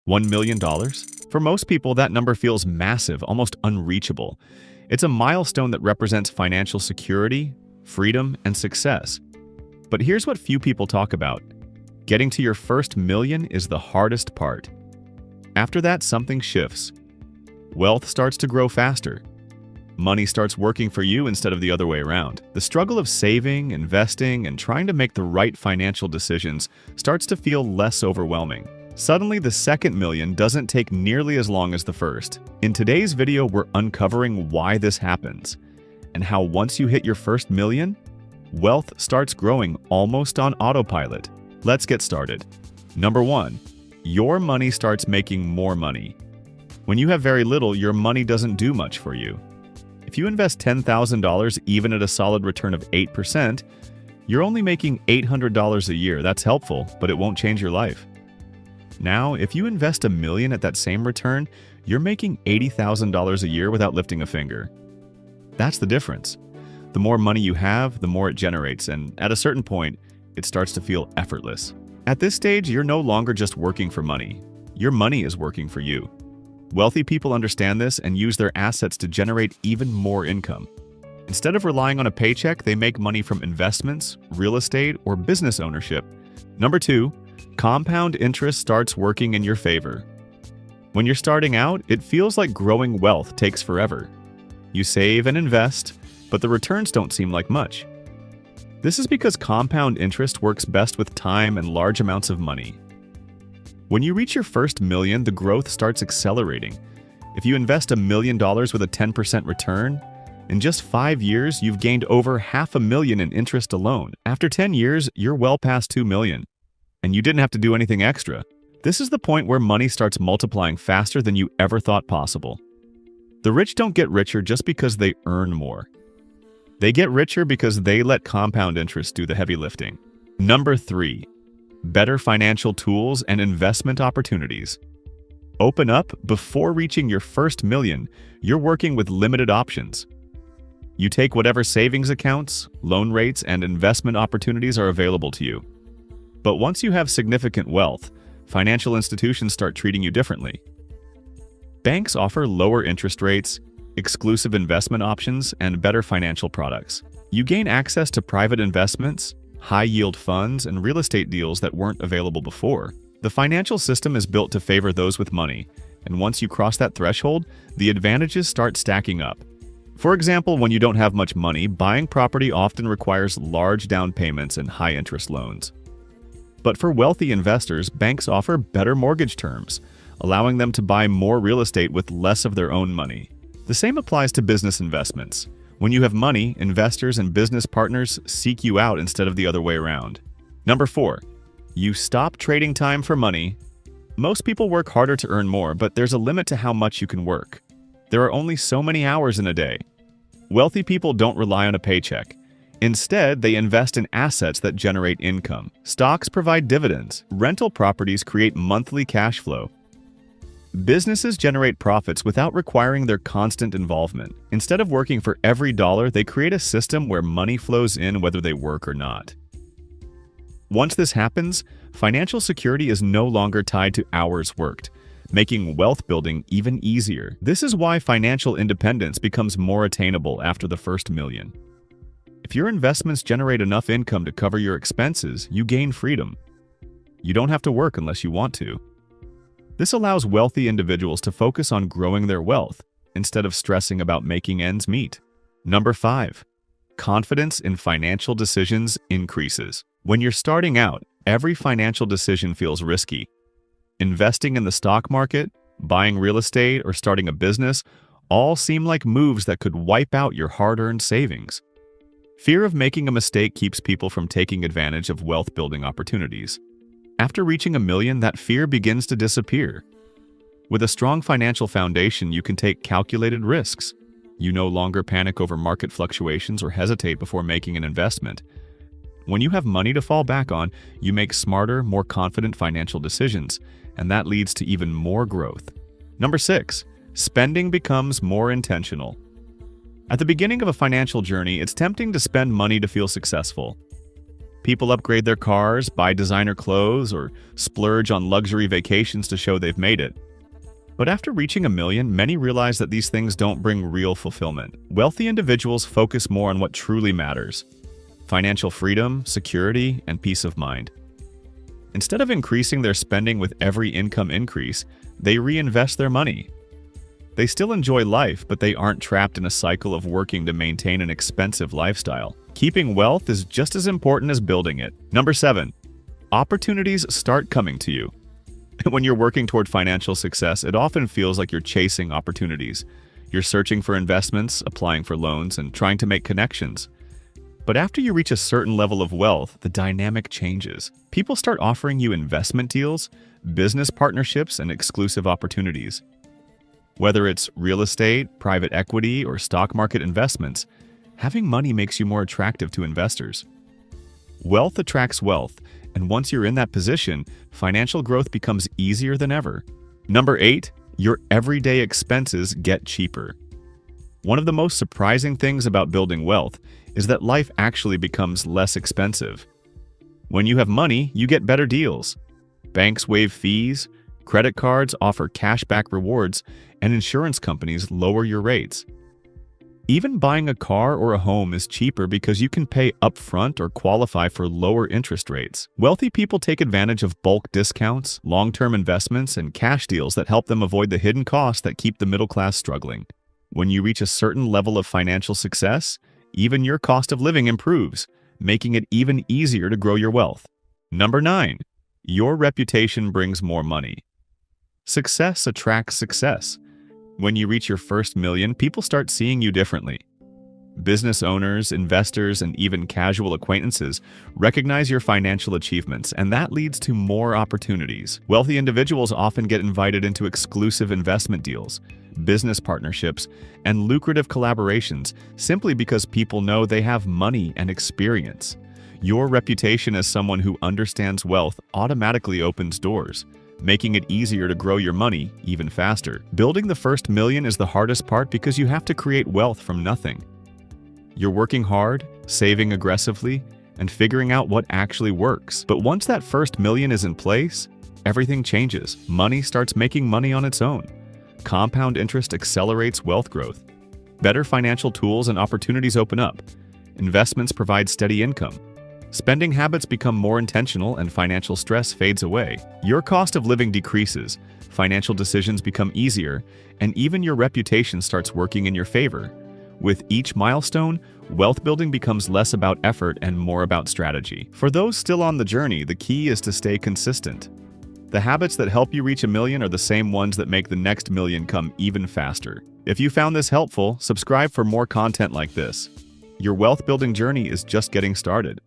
$1 million? For most people, that number feels massive, almost unreachable. It's a milestone that represents financial security, freedom, and success. But here's what few people talk about. Getting to your first million is the hardest part. After that, something shifts. Wealth starts to grow faster. Money starts working for you instead of the other way around. The struggle of saving, investing, and trying to make the right financial decisions starts to feel less overwhelming. Suddenly, the second million doesn't take nearly as long as the first. In today's video, we're uncovering why this happens, and how once you hit your first million, wealth starts growing almost on autopilot. Let's get started. Number 1. Your money starts making more money. When you have very little, your money doesn't do much for you. If you invest $10,000 even at a solid return of 8%, you're only making $800 a year. That's helpful, but it won't change your life. Now, if you invest $1 million at that same return, you're making $80,000 a year without lifting a finger. That's the difference. The more money you have, the more it generates, and at a certain point, it starts to feel effortless. At this stage, you're no longer just working for money. Your money is working for you. Wealthy people understand this and use their assets to generate even more income. Instead of relying on a paycheck, they make money from investments, real estate, or business ownership. Number 2, compound interest starts working in your favor. When you're starting out, it feels like growing wealth takes forever. You save and invest, but the returns don't seem like much. This is because compound interest works best with time and large amounts of money. When you reach your first million, the growth starts accelerating. If you invest $1 million with a 10% return, in just 5 years, you've gained over $500,000 in interest alone. After 10 years, you're well past $2 million, and you didn't have to do anything extra. This is the point where money starts multiplying faster than you ever thought possible. The rich don't get richer just because they earn more. They get richer because they let compound interest do the heavy lifting. Number 3. Better financial tools and investment opportunities. Open up before reaching your first million. You're working with limited options. You take whatever savings accounts, loan rates, and investment opportunities are available to you. But once you have significant wealth, financial institutions start treating you differently. Banks offer lower interest rates, exclusive investment options, and better financial products. You gain access to private investments, high-yield funds, and real estate deals that weren't available before. The financial system is built to favor those with money, and once you cross that threshold, the advantages start stacking up. For example, when you don't have much money, buying property often requires large down payments and high-interest loans. But for wealthy investors, banks offer better mortgage terms, allowing them to buy more real estate with less of their own money. The same applies to business investments. When you have money, investors and business partners seek you out instead of the other way around. Number 4. You stop trading time for money. Most people work harder to earn more, but there's a limit to how much you can work. There are only so many hours in a day. Wealthy people don't rely on a paycheck. Instead, they invest in assets that generate income. Stocks provide dividends. Rental properties create monthly cash flow. Businesses generate profits without requiring their constant involvement. Instead of working for every dollar, they create a system where money flows in whether they work or not. Once this happens, financial security is no longer tied to hours worked, making wealth building even easier. This is why financial independence becomes more attainable after the first million. If your investments generate enough income to cover your expenses, you gain freedom. You don't have to work unless you want to. This allows wealthy individuals to focus on growing their wealth instead of stressing about making ends meet. Number 5. Confidence in financial decisions increases. When you're starting out, every financial decision feels risky. Investing in the stock market, buying real estate, or starting a business all seem like moves that could wipe out your hard-earned savings. Fear of making a mistake keeps people from taking advantage of wealth-building opportunities. After reaching $1 million, that fear begins to disappear. With a strong financial foundation, you can take calculated risks. You no longer panic over market fluctuations or hesitate before making an investment. When you have money to fall back on, you make smarter, more confident financial decisions, and that leads to even more growth. Number 6. Spending becomes more intentional. At the beginning of a financial journey, it's tempting to spend money to feel successful. People upgrade their cars, buy designer clothes, or splurge on luxury vacations to show they've made it. But after reaching $1 million, many realize that these things don't bring real fulfillment. Wealthy individuals focus more on what truly matters: financial freedom, security, and peace of mind. Instead of increasing their spending with every income increase, they reinvest their money. They still enjoy life, but they aren't trapped in a cycle of working to maintain an expensive lifestyle. Keeping wealth is just as important as building it. Number 7. Opportunities start coming to you. When you're working toward financial success, it often feels like you're chasing opportunities. You're searching for investments, applying for loans, and trying to make connections. But after you reach a certain level of wealth, the dynamic changes. People start offering you investment deals, business partnerships, and exclusive opportunities. Whether it's real estate, private equity, or stock market investments, having money makes you more attractive to investors. Wealth attracts wealth, and once you're in that position, financial growth becomes easier than ever. Number 8, your everyday expenses get cheaper. One of the most surprising things about building wealth is that life actually becomes less expensive. When you have money, you get better deals. Banks waive fees, credit cards offer cashback rewards, and insurance companies lower your rates. Even buying a car or a home is cheaper because you can pay upfront or qualify for lower interest rates. Wealthy people take advantage of bulk discounts, long-term investments, and cash deals that help them avoid the hidden costs that keep the middle class struggling. When you reach a certain level of financial success, even your cost of living improves, making it even easier to grow your wealth. Number 9. Your reputation brings more money. Success attracts success. When you reach your first million, people start seeing you differently. Business owners, investors, and even casual acquaintances recognize your financial achievements, and that leads to more opportunities. Wealthy individuals often get invited into exclusive investment deals, business partnerships, and lucrative collaborations simply because people know they have money and experience. Your reputation as someone who understands wealth automatically opens doors, making it easier to grow your money even faster. Building the first million is the hardest part because you have to create wealth from nothing. You're working hard, saving aggressively, and figuring out what actually works. But once that first million is in place, everything changes. Money starts making money on its own. Compound interest accelerates wealth growth. Better financial tools and opportunities open up. Investments provide steady income. Spending habits become more intentional and financial stress fades away. Your cost of living decreases, financial decisions become easier, and even your reputation starts working in your favor. With each milestone, wealth building becomes less about effort and more about strategy. For those still on the journey, the key is to stay consistent. The habits that help you reach $1 million are the same ones that make the next million come even faster. If you found this helpful, subscribe for more content like this. Your wealth building journey is just getting started.